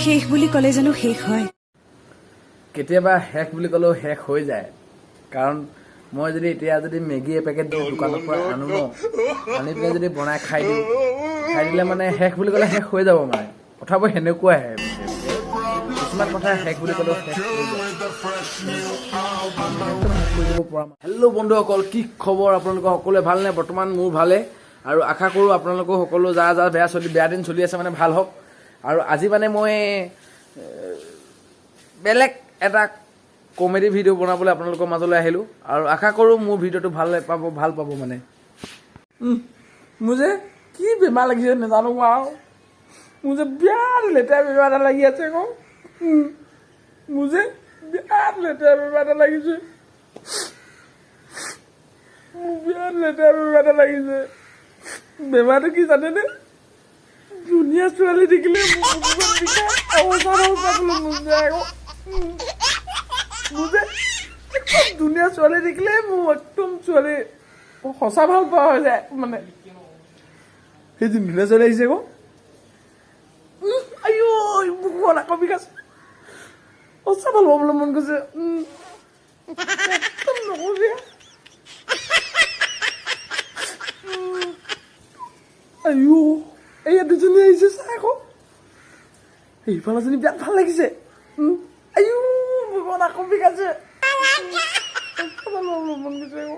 শেষ বুলি ক'লে জানো শেষ হয়? কেতিয়াবা শেষ বুলি ক'লেও শেষ হৈ যায়। কাৰণ মই যদি এতিয়া মেগী এপেকেট দোকানৰ পৰা আনো ন, আনি পেলাই যদি বনাই খাই দিলে মানে শেষ বুলি ক'লে শেষ হৈ যাব মানে। কথাবোৰ সেনেকুৱাই কিছুমান কথা শেষ বুলি ক'লেও শেষ হৈ যায়। হেল্ল' বন্ধুসকল, কি খবৰ? আপোনালোকৰ সকলোৱে ভালনে? বৰ্তমান মোৰ ভালে, আৰু আশা কৰোঁ আপোনালোকৰ সকলো যাৰ বেয়া দিন চলি আছে মানে ভাল হওক। আৰু আজি মানে মই বেলেগ এটা কমেডি ভিডিঅ' বনাবলৈ আপোনালোকৰ মাজলৈ আহিলোঁ, আৰু আশা কৰোঁ মোৰ ভিডিঅ'টো ভাল পাব মানে। মোৰ যে কি বেমাৰ লাগিছে নাজানো আৰু, মোৰ যে বিৰাট লেতেৰা বেমাৰ এটা লাগি আছে আকৌ। মোৰ যে বিৰাট লেতেৰা বেমাৰ এটা লাগিছে, মোৰ বিৰাট লেতেৰা বেমাৰ এটা লাগিছে। বেমাৰটো কি জানেনে? ধুনীয়া ছোৱালী দেখিলে ধুনীয়া ছোৱালী দেখিলে মোৰ একদম ছোৱালী সঁচা ভাল পোৱা হৈ যায় মানে। সেই ধুনীয়া ছোৱালী আহিছে আকৌ। মোক আকৌ বিষাইছে, সঁচা ভাল পাবলৈ মন গৈছে। একদম নকবি। এইয়া দুজনী আহিছে চা আকৌ। সেইফালেজনী বিৰাট ভাল লাগিছে। ভগৱান আকৌ বিষাইছে, মন গৈছে আকৌ।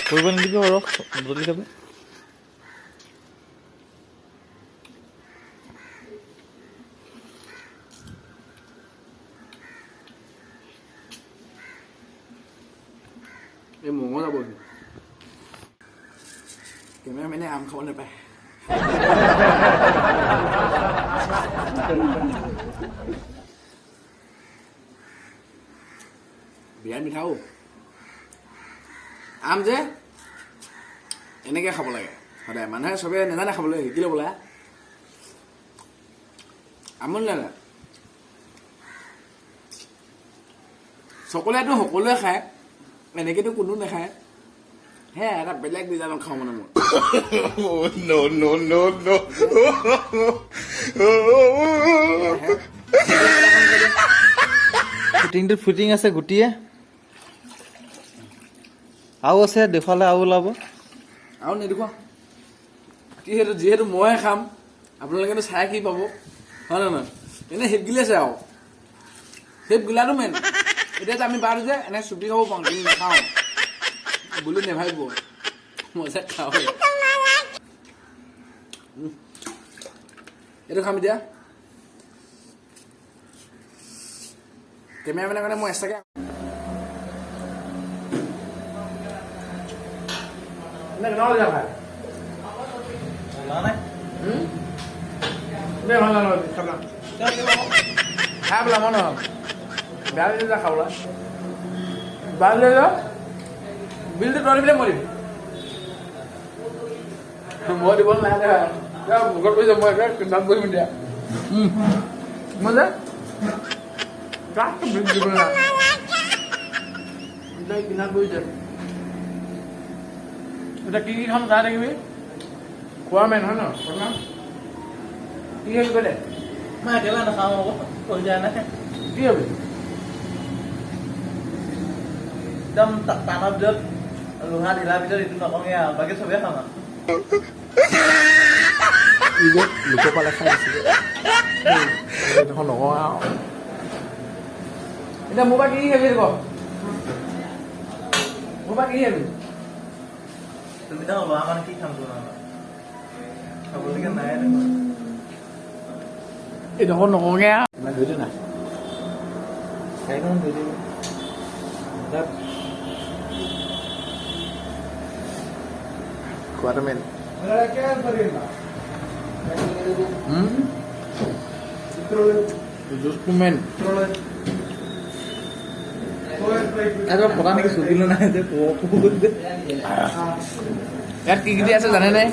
কৰিব নিদিব ৰখ জলদি যাবে। এই মঙহ যাব, কেমেৰামেনে আম খাব নাপায়। বিৰাট মিঠাও আম যে এনেকৈ খাব লাগে সদায়। মানুহে চবে নাজানে খাবলৈ, শিকি ল'ব লাগে। আমনি লাগে। চকলেটো সকলোৱে খায়, এনেকেতো কোনো নাখায়। হে এটা বেলেগ ডিজাইনত খাওঁ মানে মই। ফুটিংটোত ফুটিং আছে গুটিয়ে, আৰু আছে দেখুৱালে আৰু ওলাব। আৰু নেদেখুৱা কি, সেইটো যিহেতু ময়ে খাম, আপোনালোকেতো চাই কি পাব, হয় নে নহয়? এনেই হেপ গিলি আছে আৰু হেপ গিলাটো মেইন। এতিয়া আমি বাৰ যে এনে চুপি খাব পাওঁ, কিন্তু নাখাওঁ বুলি নেভাবিব, মই যে খাওঁ। এইটো খাম এতিয়া। কেমেৰামেনৰ কাৰণে মই এক্সট্ৰাকৈ খাই পেলা মই নহয়, বেয়া লাগিছে যা খাবলৈ। বেয়া লাগিছে বিলটো তই দিবলৈ মই দিম, মই দিব নালাগে। মুখত পৰিছে, মই কিমান কৰিম এতিয়া। মই যে বিল দিব নালাগে, কিমান কৰিছে। এতিয়া কি খাম চাই থাকিবি, খোৱা মেইন হয় ন? কি হেৰি কৰিলে মই একেবাৰে নাখাওঁ আকৌ, কৈ দিয়া নাই। কি হবি? একদম টানৰ ভিতৰত লোহা ঢিলাৰ ভিতৰত এইটো নকওঁগে আৰু, বাকী চবেই খাম আৰু। লোকৰ পালে খাই আছিলে নকওঁ আৰু। এতিয়া মোৰ পৰা কি হেবি দিব? মোৰ পৰা কি হেবি? তুমি তো লোৱা মানে কি খাম তোমাৰ খাবলগীয়া নাই দেখোন। এইডোখৰ নকওঁগে আৰু। ইমান ধৰি দিওঁ নাই, চাৰিখন ধৰি দিব। খোৱাটো মেইন। জুচটো মেইন। পতা নেকি চুকিলো নাই যে ইয়াত কি কি আছে জানে নাই?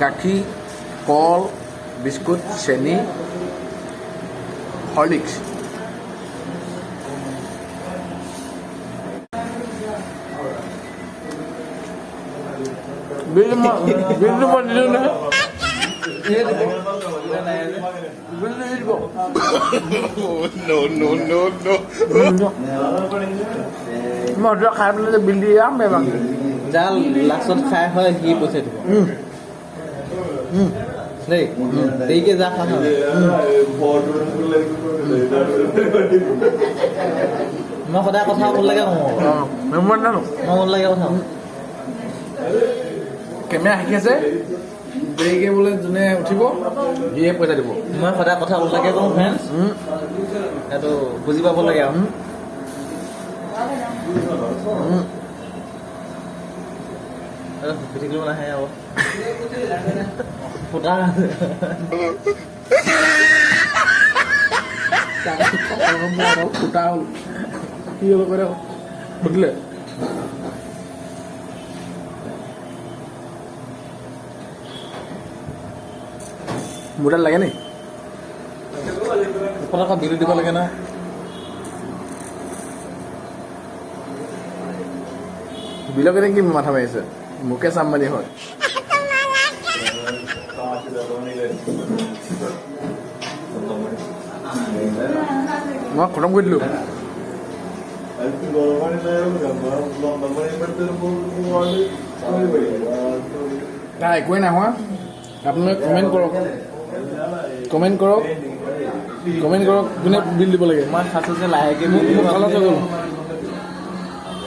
গাখীৰ কল বিস্কুট চেনি হৰলিক্স বিল মই নিদিওঁ নহয় মই খাই পেলাই বিল দি যাম এবাৰ যাৰ লাষ্টত খাই হয় সি পইচা দিব দেই দেৰিকে যা খাম মই সদায় কথা ক'ব লাগে মই ক'ব লাগে কথা কেমেৰা শিকি আছে দেৰিকে বোলে যোনে উঠিব সিয়ে পইচা দিব মই সদায় কথা ক'ব লাগে কওঁ ফ্ৰেণ্ডছ সেইটো বুজি পাব লাগে আৰু থাকিলেও নাহে আৰু ফুটা ফুটা হ'ল কি হ'ল কৰে সুধিলে মোৰ তাত লাগে নি ফটকা বিল দিব লাগে না বিলৰ কাৰণে কি মাথা মাৰিছে মুকেশ আম্বানী হয় মই খতম কৰি দিলোঁ একোৱেই নাই হোৱা আপোনালোকে কমেণ্ট কৰক কোনে বিল দিব লাগে মই খাইছোঁ যে লাহেকৈ মোক খালত হৈ গ'ল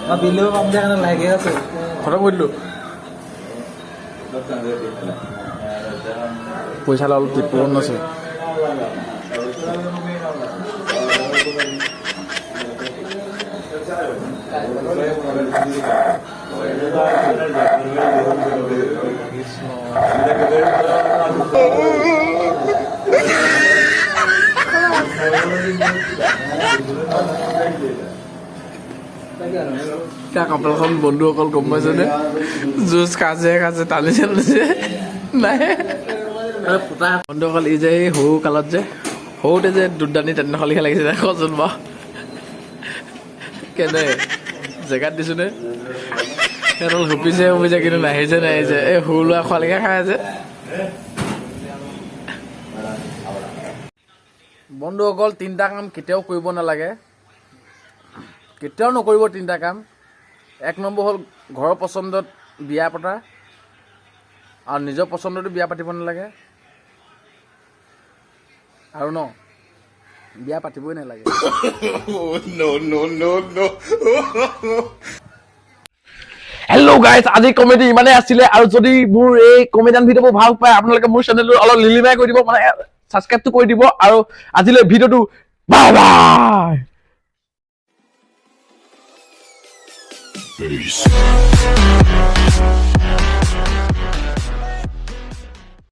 মই বিল দিব পাম যে কাৰণে লাহেকৈ আছোঁ খতম কৰি দিলোঁ পইচা অলপ টিপন আছে এতিয়া কপালখন বন্ধুসকল গম পাইছেনে জুচ খাইছে টানিছে নাই বন্ধুসকল ই যে সৰু কালত যে সৰুতে যে দুদানি তেনেহ'লেহে লাগিছে কচোন বাৰু কেনে জেগাত দিছোঁ নে সিহঁতক হুপিছে কিন্তু নাহিছে এই সৰু ল'ৰা খোৱালৈকে খাই আছে বন্ধুসকল তিনিটা কাম কেতিয়াও কৰিব নালাগে কেতিয়াও নকৰিব তিনিটা কাম এক নম্বৰ হ'ল ঘৰৰ পচন্দত বিয়া পতা আৰু নিজৰ পচন্দতো বিয়া পাতিব নালাগে আৰু বিয়া পাতিবই নালাগে হেল্ল' গাইজ আজি কমেডি ইমানেই আছিলে আৰু যদি মোৰ এই কমেডিয়ান ভিডিঅ'বোৰ ভাল পায় আপোনালোকে মোৰ চেনেলটো অলপ লিলিমাই কৰি দিব মানে ছাবস্ক্ৰাইবটো কৰি দিব আৰু আজিলৈ ভিডিঅ'টো বাই বাই Peace.